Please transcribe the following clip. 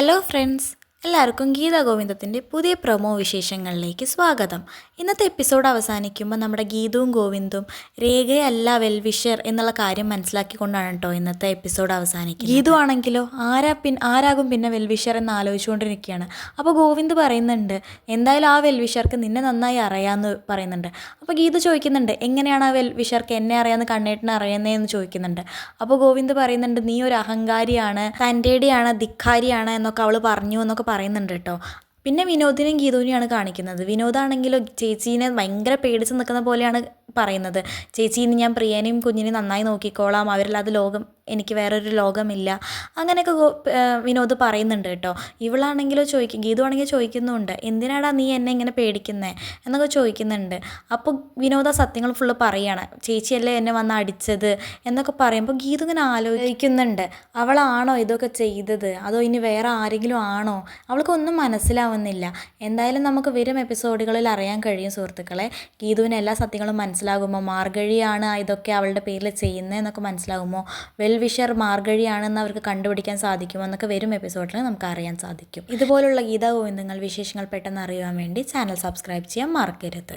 Hello friends, എല്ലാവർക്കും ഗീതാ ഗോവിന്ദത്തിൻ്റെ പുതിയ promo വിശേഷങ്ങളിലേക്ക് സ്വാഗതം. ഇന്നത്തെ എപ്പിസോഡ് അവസാനിക്കുമ്പോൾ നമ്മുടെ ഗീതവും ഗോവിന്ദും രേഖയല്ല വെൽവിഷർ എന്നുള്ള കാര്യം മനസ്സിലാക്കിക്കൊണ്ടാണ് കേട്ടോ ഇന്നത്തെ എപ്പിസോഡ് അവസാനിക്കുന്നത്. ഗീതു ആണെങ്കിലോ ആരാകും പിന്നെ വെൽവിഷർ എന്ന് ആലോചിച്ചുകൊണ്ടിരിക്കുകയാണ്. അപ്പോൾ ഗോവിന്ദ് പറയുന്നുണ്ട്, എന്തായാലും ആ വെൽവിഷർക്ക് നിന്നെ നന്നായി അറിയാമെന്ന് പറയുന്നുണ്ട്. അപ്പോൾ ഗീതു ചോദിക്കുന്നുണ്ട്, എങ്ങനെയാണ് ആ വെൽവിഷർക്ക് എന്നെ അറിയാമെന്ന് കണ്ണേട്ടിന് അറിയുന്നതെന്ന് ചോദിക്കുന്നുണ്ട്. അപ്പോൾ ഗോവിന്ദ് പറയുന്നുണ്ട്, നീ ഒരു അഹങ്കാരിയാണ്, തൻ്റെടിയാണ്, ധിക്കാരിയാണ് എന്നൊക്കെ അവൾ പറഞ്ഞു എന്നൊക്കെ പറയുന്നുണ്ട് കേട്ടോ. പിന്നെ വിനോദിനെയും ഗീതുവിനെയാണ് കാണിക്കുന്നത്. വിനോദാണെങ്കിലോ ചേച്ചീനെ ഭയങ്കര പേടിച്ച് നിൽക്കുന്ന പോലെയാണ് പറയുന്നത്. ചേച്ചീനെ ഞാൻ പ്രിയനെയും കുഞ്ഞിനെയും നന്നായി നോക്കിക്കോളാം, അവരില്ലാതെ എനിക്ക് വേറൊരു ലോകമില്ല, അങ്ങനെയൊക്കെ വിനോദ് പറയുന്നുണ്ട് കേട്ടോ. ഇവളാണെങ്കിലോ ഗീതു ആണെങ്കിൽ ചോദിക്കുന്നുണ്ട്, എന്തിനാടാ നീ എന്നെ ഇങ്ങനെ പേടിക്കുന്നേ എന്നൊക്കെ ചോദിക്കുന്നുണ്ട്. അപ്പോൾ വിനോദ സത്യങ്ങൾ ഫുള്ള് പറയുകയാണ്, ചേച്ചിയല്ലേ എന്നെ വന്ന് അടിച്ചത് എന്നൊക്കെ പറയുമ്പോൾ ഗീതു ഇങ്ങനെ ആലോചിക്കുന്നുണ്ട്, അവളാണോ ഇതൊക്കെ ചെയ്തത് അതോ ഇനി വേറെ ആരെങ്കിലും ആണോ, അവൾക്കൊന്നും മനസ്സിലാവുന്നില്ല. എന്തായാലും നമുക്ക് വരും എപ്പിസോഡുകളിൽ അറിയാൻ കഴിയും സുഹൃത്തുക്കളെ. ഗീതുവിന് എല്ലാ സത്യങ്ങളും മനസ്സിലാകുമോ, മാർഗഴിയാണ് ഇതൊക്കെ അവളുടെ പേരിൽ ചെയ്യുന്നതെന്നൊക്കെ മനസ്സിലാകുമോ, വെൽവിഷർ മാർഗഴിയാണെന്ന് അവർക്ക് കണ്ടുപിടിക്കാൻ സാധിക്കുമോ എന്നൊക്കെ വരും എപ്പിസോഡിൽ നമുക്ക് അറിയാൻ സാധിക്കും. ഇതുപോലുള്ള ഗീതാ ഗോവിന്ദങ്ങൾ വിശേഷങ്ങൾ പെട്ടെന്ന് അറിയാൻ വേണ്ടി ചാനൽ സബ്സ്ക്രൈബ് ചെയ്യാൻ മറക്കരുത്.